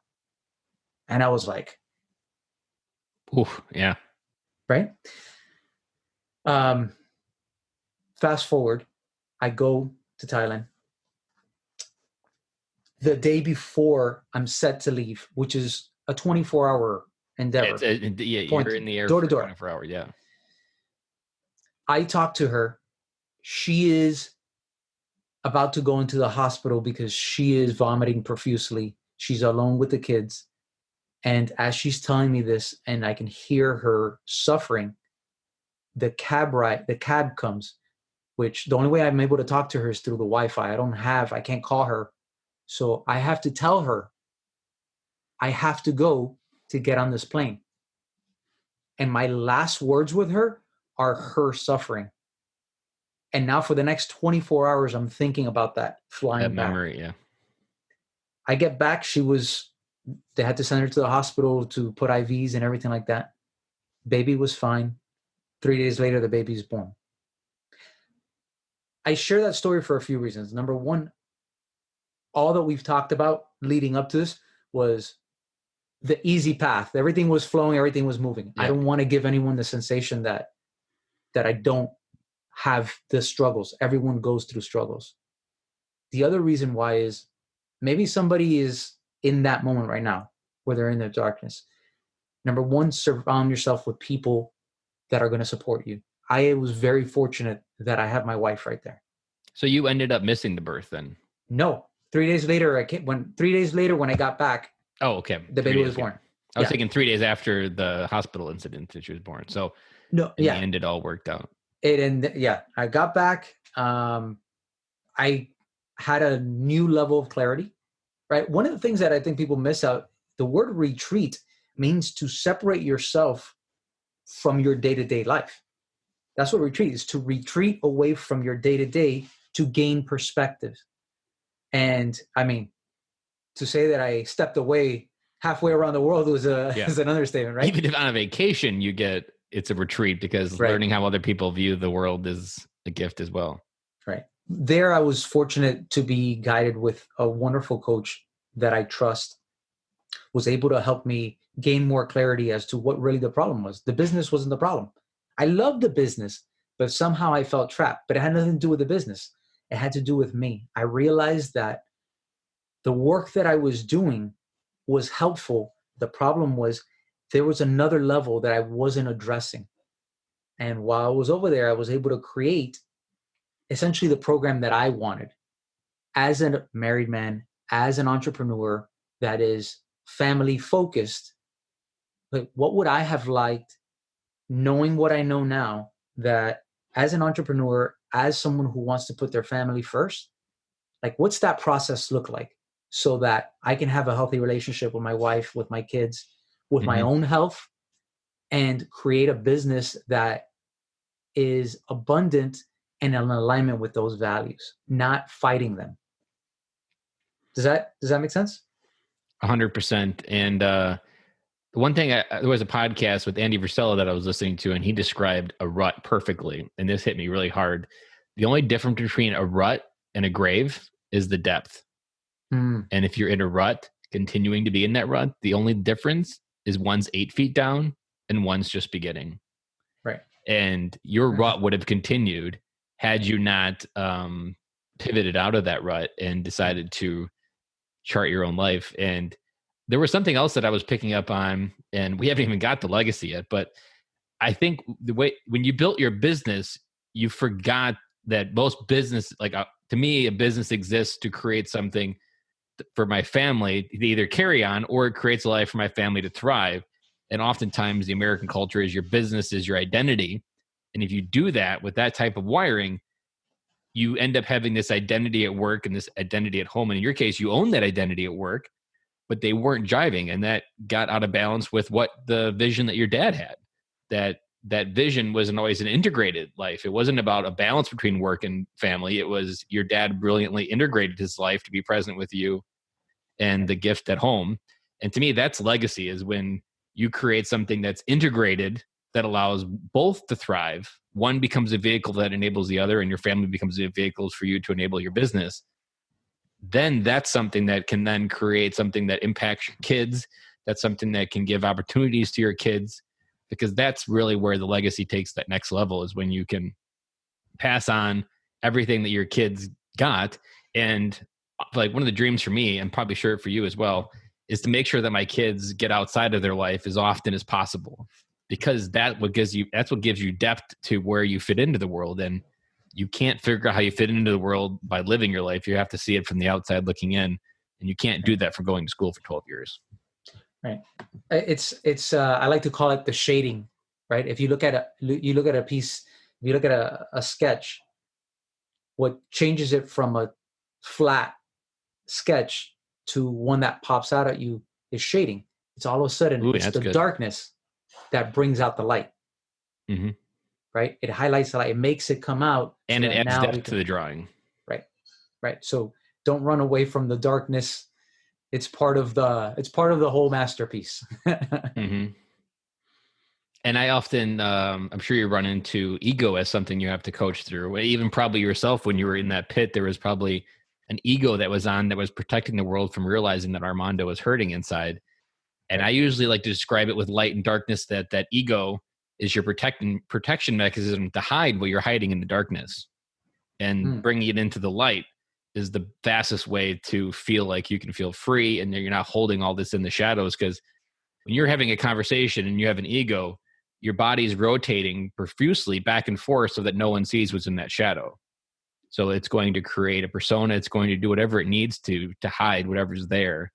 Speaker 1: And I was like,
Speaker 2: oof, yeah.
Speaker 1: right? Fast forward, I go to Thailand. The day before I'm set to leave, which is a 24-hour endeavor.
Speaker 2: Yeah, you're in the air
Speaker 1: door to
Speaker 2: for
Speaker 1: door.
Speaker 2: 24 hours, yeah.
Speaker 1: I talked to her. She is about to go into the hospital because she is vomiting profusely. She's alone with the kids. And as she's telling me this, and I can hear her suffering, the cab comes, which the only way I'm able to talk to her is through the Wi-Fi. I can't call her. So I have to tell her, I have to go to get on this plane. And my last words with her are her suffering. And now for the next 24 hours, I'm thinking about that flying back.
Speaker 2: Memory, yeah.
Speaker 1: I get back. They had to send her to the hospital to put IVs and everything like that. Baby was fine. 3 days later, the baby's born. I share that story for a few reasons. Number one, all that we've talked about leading up to this was the easy path. Everything was flowing. Everything was moving. Yeah. I don't want to give anyone the sensation that I don't have the struggles. Everyone goes through struggles. The other reason why is maybe somebody is in that moment right now where they're in the darkness. Number one, surround yourself with people that are going to support you. I was very fortunate that I have my wife right there.
Speaker 2: So you ended up missing the birth then?
Speaker 1: No. 3 days later, when I got back,
Speaker 2: oh, okay,
Speaker 1: the baby was born.
Speaker 2: I was thinking 3 days after the hospital incident that she was born. So
Speaker 1: no,
Speaker 2: in the end, it all worked out.
Speaker 1: I got back. I had a new level of clarity, right? One of the things that I think people miss out, the word retreat means to separate yourself from your day-to-day life. That's what retreat is, to retreat away from your day-to-day to gain perspective. And I mean, to say that I stepped away halfway around the world is an understatement, right?
Speaker 2: Even if on a vacation, it's a retreat because learning how other people view the world is a gift as well.
Speaker 1: Right. There, I was fortunate to be guided with a wonderful coach that I trust, was able to help me gain more clarity as to what really the problem was. The business wasn't the problem. I loved the business, but somehow I felt trapped. But it had nothing to do with the business. It had to do with me. I realized that the work that I was doing was helpful. The problem was there was another level that I wasn't addressing. And while I was over there, I was able to create essentially the program that I wanted as a married man, as an entrepreneur that is family focused. Like, what would I have liked knowing what I know now, that as an entrepreneur, as someone who wants to put their family first, like what's that process look like so that I can have a healthy relationship with my wife, with my kids, with my own health, and create a business that is abundant and in alignment with those values, not fighting them. Does that make sense?
Speaker 2: 100%. And the one thing, there was a podcast with Andy Frisella that I was listening to, and he described a rut perfectly. And this hit me really hard. The only difference between a rut and a grave is the depth. And if you're in a rut, continuing to be in that rut, the only difference is one's 8 feet down and one's just beginning.
Speaker 1: Right.
Speaker 2: And your rut would have continued had you not pivoted out of that rut and decided to chart your own life. And there was something else that I was picking up on, and we haven't even got the legacy yet, but I think the way, when you built your business, you forgot that most business, to me, a business exists to create something for my family to either carry on, or it creates a life for my family to thrive. And oftentimes the American culture is your business is your identity. And if you do that with that type of wiring, you end up having this identity at work and this identity at home. And in your case, you own that identity at work, but they weren't jiving. And that got out of balance with what the vision that your dad had. That vision wasn't always an integrated life. It wasn't about a balance between work and family. It was your dad brilliantly integrated his life to be present with you and the gift at home. And to me, that's legacy, is when you create something that's integrated that allows both to thrive. One becomes a vehicle that enables the other, and your family becomes a vehicle for you to enable your business. Then that's something that can then create something that impacts your kids. That's something that can give opportunities to your kids, because that's really where the legacy takes that next level, is when you can pass on everything that your kids got. And like one of the dreams for me, and probably sure for you as well, is to make sure that my kids get outside of their life as often as possible, because that's what gives you depth to where you fit into the world. And you can't figure out how you fit into the world by living your life. You have to see it from the outside looking in, and you can't do that from going to school for 12 years.
Speaker 1: Right. It's I like to call it the shading, right? If you look at a piece, if you look at a sketch, what changes it from a flat sketch to one that pops out at you is shading. It's all of a sudden, it's the darkness that brings out the light.
Speaker 2: Mm-hmm.
Speaker 1: Right? It highlights the light. It makes it come out.
Speaker 2: And it adds depth to the drawing.
Speaker 1: Right. Right. So don't run away from the darkness. It's part of the whole masterpiece.
Speaker 2: Mm-hmm. And I often, I'm sure you run into ego as something you have to coach through. Even probably yourself, when you were in that pit, there was probably an ego that was protecting the world from realizing that Armando was hurting inside. And I usually like to describe it with light and darkness, that ego is your protection mechanism to hide what you're hiding in the darkness. And bringing it into the light is the fastest way to feel like you can feel free and you're not holding all this in the shadows. Because when you're having a conversation and you have an ego, your body's rotating profusely back and forth so that no one sees what's in that shadow. So it's going to create a persona. It's going to do whatever it needs to hide whatever's there.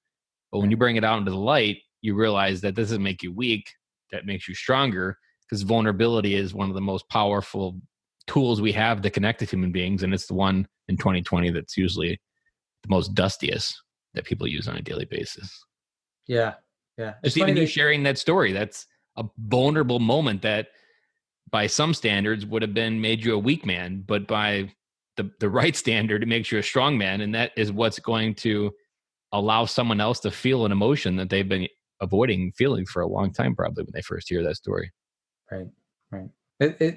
Speaker 2: But when you bring it out into the light, you realize that doesn't make you weak. That makes you stronger, because vulnerability is one of the most powerful tools we have to connect to human beings. And it's the one in 2020 that's usually the most dustiest that people use on a daily basis.
Speaker 1: Yeah. Yeah.
Speaker 2: Just even you sharing that story, that's a vulnerable moment that by some standards would have made you a weak man, but by the right standard, it makes you a strong man. And that is what's going to allow someone else to feel an emotion that they've been avoiding feeling for a long time, probably when they first hear that story.
Speaker 1: Right. Right.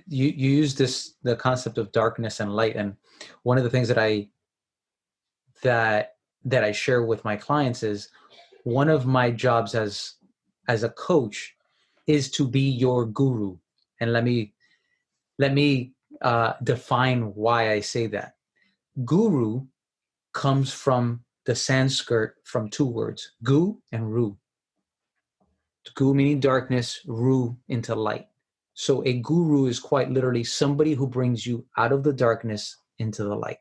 Speaker 1: You use the concept of darkness and light. And one of the things that I share with my clients is one of my jobs as a coach is to be your guru. And let me define why I say that. Guru comes from the Sanskrit, from two words, gu and ru. Gu meaning darkness, ru into light. So a guru is quite literally somebody who brings you out of the darkness into the light.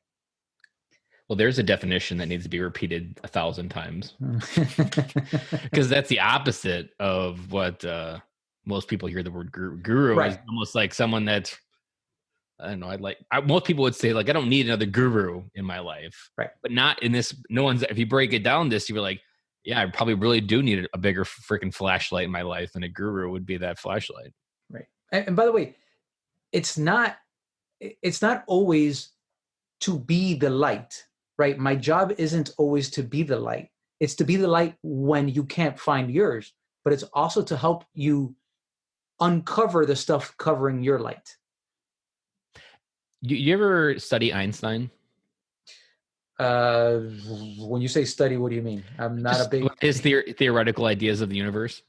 Speaker 2: Well, there's a definition that needs to be repeated 1,000 times, because that's the opposite of what most people hear the word guru. Guru is almost like someone that's, I don't know, most people would say, like, I don't need another guru in my life.
Speaker 1: Right.
Speaker 2: But not in this, if you break it down you're like, yeah, I probably really do need a bigger freaking flashlight in my life, and a guru would be that flashlight.
Speaker 1: Right. And by the way, it's not always to be the light, right? My job isn't always to be the light. It's to be the light when you can't find yours, but it's also to help you uncover the stuff covering your light.
Speaker 2: You ever study Einstein?
Speaker 1: When you say study, what do you mean? I'm not a big...
Speaker 2: His theoretical ideas of the universe?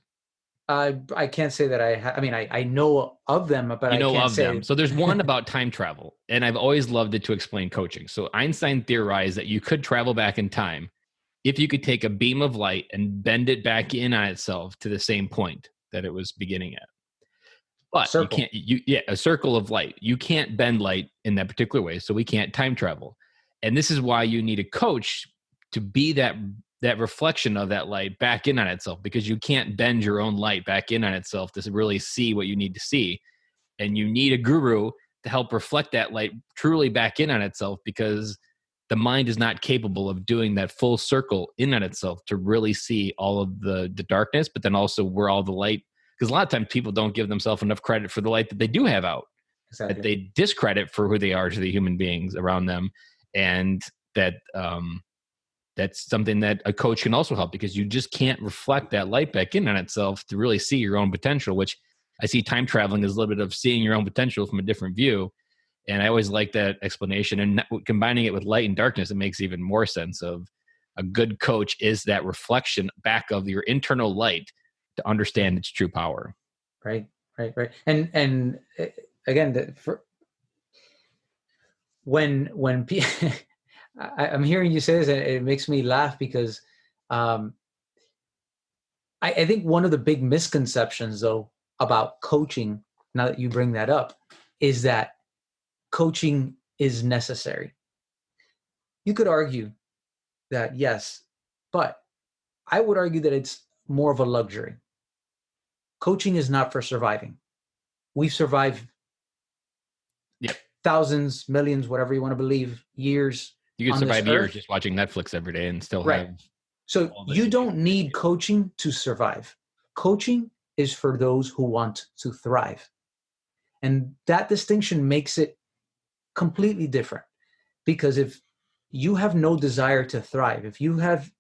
Speaker 1: I can't say that I know of them, but I can't say them.
Speaker 2: So there's one about time travel, and I've always loved it to explain coaching. So Einstein theorized that you could travel back in time if you could take a beam of light and bend it back in on itself to the same point that it was beginning at. But
Speaker 1: circle.
Speaker 2: You can't, a circle of light. You can't bend light in that particular way, so we can't time travel. And this is why you need a coach to be that reflection of that light back in on itself, because you can't bend your own light back in on itself to really see what you need to see. And you need a guru to help reflect that light truly back in on itself, because the mind is not capable of doing that full circle in on itself to really see all of the darkness, but then also where all the light, because a lot of times people don't give themselves enough credit for the light that they do have out. Exactly. That they discredit for who they are to the human beings around them. And that that's something that a coach can also help, because you just can't reflect that light back in on itself to really see your own potential, which I see time traveling as a little bit of seeing your own potential from a different view. And I always like that explanation. And combining it with light and darkness, it makes even more sense of a good coach is that reflection back of your internal light to understand its true power.
Speaker 1: Right. And again, when I'm hearing you say this, and it makes me laugh because I think one of the big misconceptions, though, about coaching, now that you bring that up, is that coaching is necessary. You could argue that yes, but I would argue that it's more of a luxury. Coaching is not for surviving. We've survived thousands, millions, whatever you want to believe, years.
Speaker 2: You can survive years just watching Netflix every day and still have.
Speaker 1: So you don't need coaching to survive. Coaching is for those who want to thrive. And that distinction makes it completely different. Because if you have no desire to thrive, if you have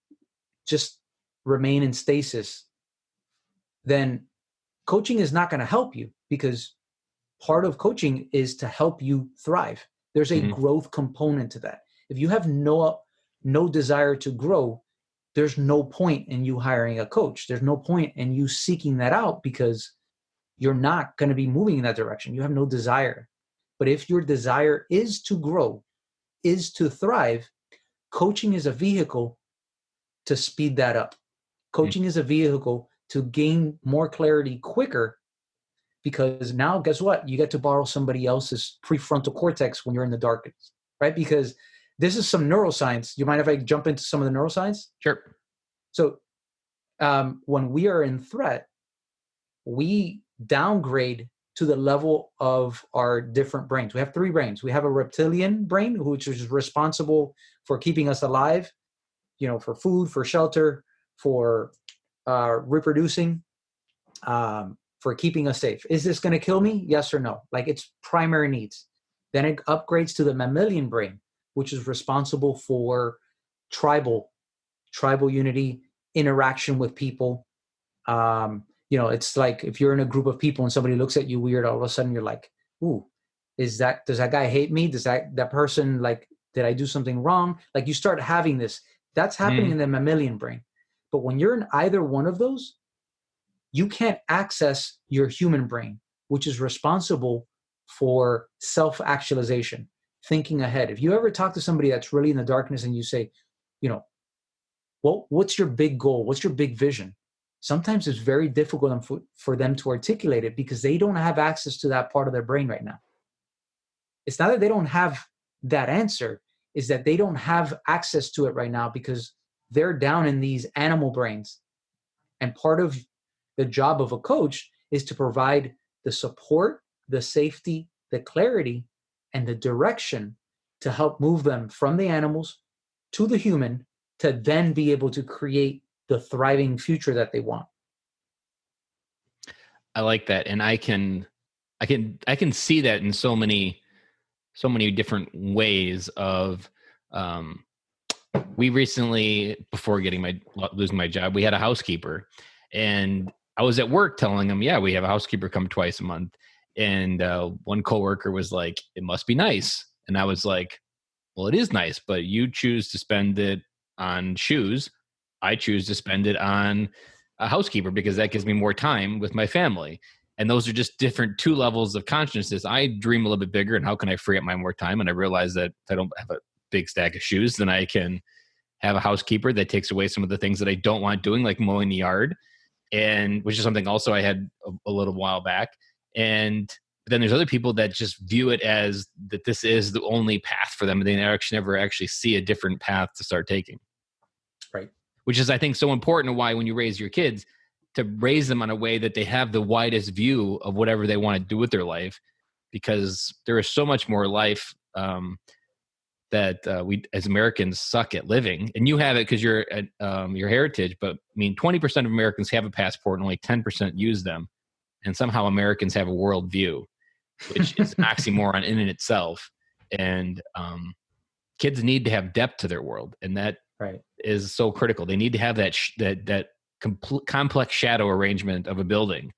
Speaker 1: just remain in stasis, then coaching is not going to help you, because part of coaching is to help you thrive. There's a growth component to that. If you have no desire to grow, there's no point in you hiring a coach. There's no point in you seeking that out, because you're not going to be moving in that direction. You have no desire. But if your desire is to grow, is to thrive, coaching is a vehicle to speed that up. Coaching is a vehicle to gain more clarity quicker, because now, guess what? You get to borrow somebody else's prefrontal cortex when you're in the darkness, right? Because this is some neuroscience. You mind if I jump into some of the neuroscience?
Speaker 2: Sure.
Speaker 1: So when we are in threat, we downgrade to the level of our different brains. We have 3 brains. We have a reptilian brain, which is responsible for keeping us alive, for food, for shelter, for reproducing, for keeping us safe. Is this going to kill me? Yes or no? Like, it's primary needs. Then it upgrades to the mammalian brain, which is responsible for tribal unity, interaction with people. It's like if you're in a group of people and somebody looks at you weird, all of a sudden you're like, ooh, does that guy hate me? Does that person, like, did I do something wrong? Like, you start having this. That's happening in the mammalian brain. But when you're in either one of those, you can't access your human brain, which is responsible for self-actualization, thinking ahead. If you ever talk to somebody that's really in the darkness and you say, what's your big goal? What's your big vision? Sometimes it's very difficult for them to articulate it, because they don't have access to that part of their brain right now. It's not that they don't have that answer, is that they don't have access to it right now because they're down in these animal brains. And part of the job of a coach is to provide the support, the safety, the clarity, and the direction to help move them from the animals to the human, to then be able to create the thriving future that they want.
Speaker 2: I like that. And I can see that in so many different ways of, we recently, before losing my job, we had a housekeeper, and I was at work telling them, we have a housekeeper come twice a month. And one coworker was like, it must be nice. And I was like, well, it is nice, but you choose to spend it on shoes. I choose to spend it on a housekeeper because that gives me more time with my family. And those are just different 2 levels of consciousness. I dream a little bit bigger, and how can I free up my more time? And I realize that if I don't have a big stack of shoes, then I can have a housekeeper that takes away some of the things that I don't want doing, like mowing the yard, and which is something also I had a little while back. And then there's other people that just view it as that this is the only path for them, and they never actually see a different path to start taking.
Speaker 1: Right.
Speaker 2: Which is, I think, so important, why when you raise your kids, to raise them in a way that they have the widest view of whatever they want to do with their life, because there is so much more life that we as Americans suck at living. And you have it because you're at your heritage, but I mean, 20% of Americans have a passport and only 10% use them. And somehow Americans have a worldview, which is an oxymoron in itself. And kids need to have depth to their world. And that is so critical. They need to have that complex shadow arrangement of a building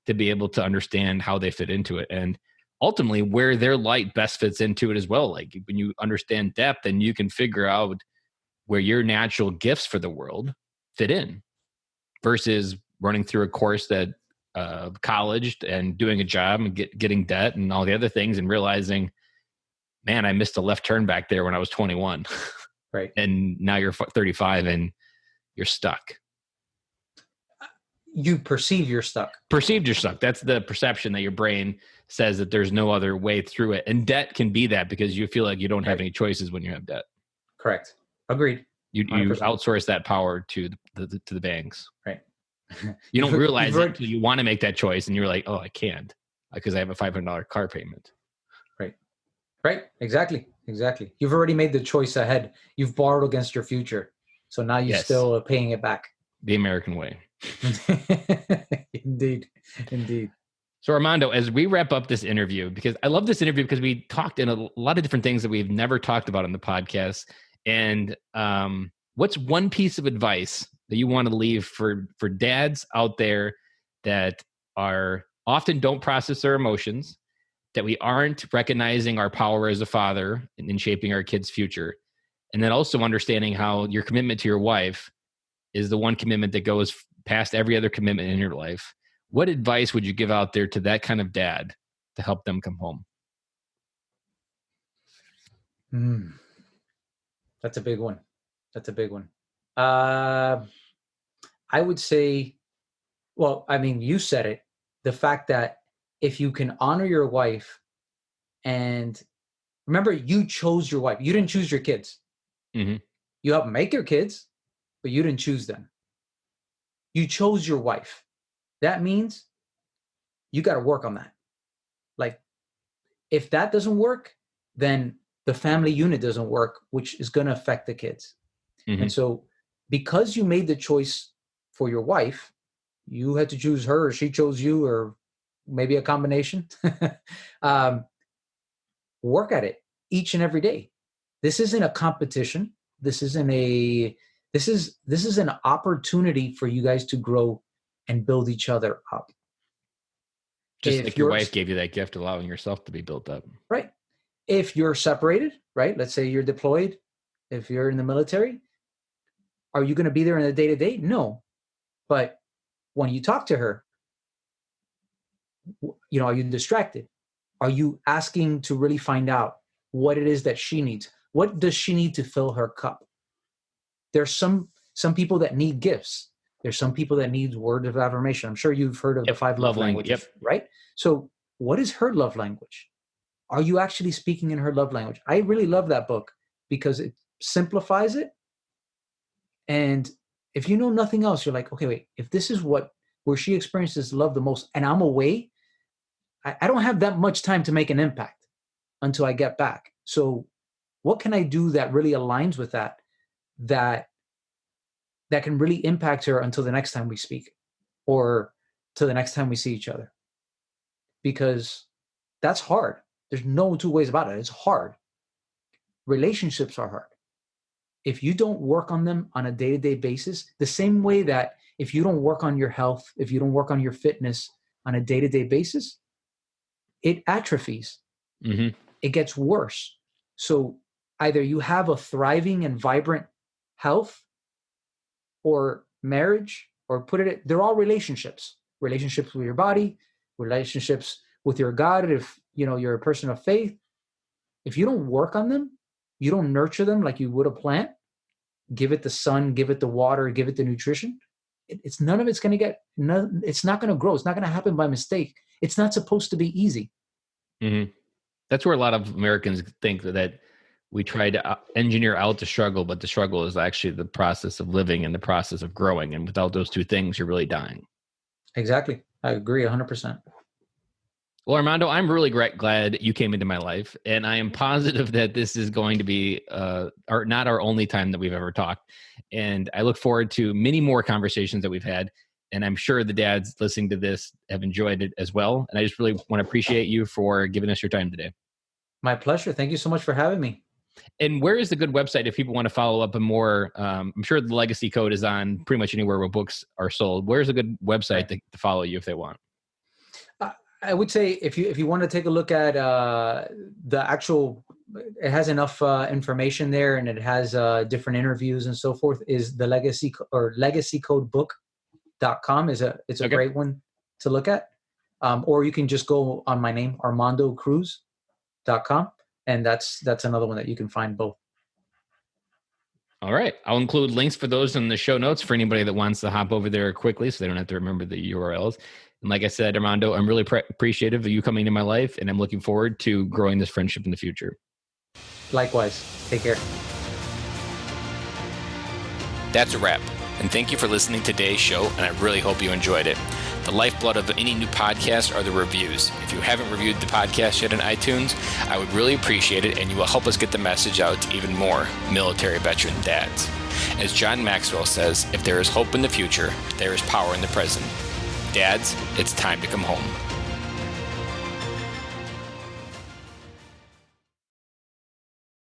Speaker 2: to be able to understand how they fit into it. And ultimately where their light best fits into it as well. Like when you understand depth, then you can figure out where your natural gifts for the world fit in versus running through a course that college and doing a job and getting debt and all the other things and realizing, man, I missed a left turn back there when I was 21.
Speaker 1: Right.
Speaker 2: And now you're 35 and you're stuck.
Speaker 1: You perceive you're stuck.
Speaker 2: Perceived you're stuck. That's the perception that your brain says that there's no other way through it. And debt can be that because you feel like you don't have any choices when you have debt.
Speaker 1: Correct. Agreed.
Speaker 2: You outsource that power to the banks.
Speaker 1: Right.
Speaker 2: You don't realize it until you want to make that choice and you're like, oh, I can't because I have a $500 car payment.
Speaker 1: Right. Right. Exactly. You've already made the choice ahead. You've borrowed against your future. So now you're still paying it back.
Speaker 2: The American way.
Speaker 1: Indeed.
Speaker 2: So Armando, as we wrap up this interview, because I love this interview because we talked in a lot of different things that we've never talked about on the podcast. And what's one piece of advice that you want to leave for dads out there that are often don't process their emotions, that we aren't recognizing our power as a father in shaping our kids' future, and then also understanding how your commitment to your wife is the one commitment that goes past every other commitment in your life? What advice would you give out there to that kind of dad to help them come home?
Speaker 1: That's a big one. I would say, well, I mean, you said it, the fact that if you can honor your wife, and remember, you chose your wife. You didn't choose your kids.
Speaker 2: Mm-hmm.
Speaker 1: You helped make your kids, but you didn't choose them. You chose your wife. That means you got to work on that. Like, if that doesn't work, then the family unit doesn't work, which is going to affect the kids. Mm-hmm. And so because you made the choice for your wife, you had to choose her, or she chose you, or maybe a combination. Work at it each and every day. This isn't a competition. This is an opportunity for you guys to grow and build each other up.
Speaker 2: Just like your wife gave you that gift, allowing yourself to be built up.
Speaker 1: Right. If you're separated, right? Let's say you're deployed. If you're in the military, are you going to be there in the day-to-day? No. But when you talk to her, are you distracted? Are you asking to really find out what it is that she needs? What does she need to fill her cup? There's some people that need gifts. There's some people that need words of affirmation. I'm sure you've heard of the 5 love languages, right? So what is her love language? Are you actually speaking in her love language? I really love that book because it simplifies it. And if you know nothing else, you're like, okay, wait, if this is where she experiences love the most and I'm away, I don't have that much time to make an impact until I get back. So what can I do that really aligns with that can really impact her until the next time we speak or till the next time we see each other? Because that's hard. There's no two ways about it. It's hard. Relationships are hard. If you don't work on them on a day-to-day basis, the same way that if you don't work on your health, if you don't work on your fitness on a day-to-day basis, it atrophies. Mm-hmm. It gets worse. So either you have a thriving and vibrant health or marriage, or they're all relationships with your body, relationships with your God. If you're a person of faith, if you don't work on them, you don't nurture them like you would a plant, give it the sun, give it the water, give it the nutrition, it's none of it's going to get, it's not going to grow. It's not going to happen by mistake. It's not supposed to be easy.
Speaker 2: Mm-hmm. That's where a lot of Americans think that we try to engineer out the struggle, but the struggle is actually the process of living and the process of growing. And without those two things, you're really dying.
Speaker 1: Exactly. I agree 100%.
Speaker 2: Well, Armando, I'm really glad you came into my life, and I am positive that this is going to be not our only time that we've ever talked. And I look forward to many more conversations that we've had, and I'm sure the dads listening to this have enjoyed it as well. And I just really want to appreciate you for giving us your time today. My pleasure. Thank you so much for having me. And where is the good website if people want to follow up and more? I'm sure the Legacy Code is on pretty much anywhere where books are sold. Where's a good website to follow you if they want?
Speaker 1: I would say if you want to take a look at the actual, it has enough information there, and it has different interviews and so forth. Is the legacycodebook.com it's a
Speaker 2: Okay.
Speaker 1: great one to look at. Or you can just go on my name, ArmandoCruz.com, and that's another one that you can find both.
Speaker 2: All right. I'll include links for those in the show notes for anybody that wants to hop over there quickly so they don't have to remember the URLs. And like I said, Armando, I'm really appreciative of you coming into my life, and I'm looking forward to growing this friendship in the future.
Speaker 1: Likewise. Take care.
Speaker 2: That's a wrap. And thank you for listening to today's show, and I really hope you enjoyed it. The lifeblood of any new podcast are the reviews. If you haven't reviewed the podcast yet on iTunes, I would really appreciate it, and you will help us get the message out to even more military veteran dads. As John Maxwell says, if there is hope in the future, there is power in the present. Dads, it's time to come home.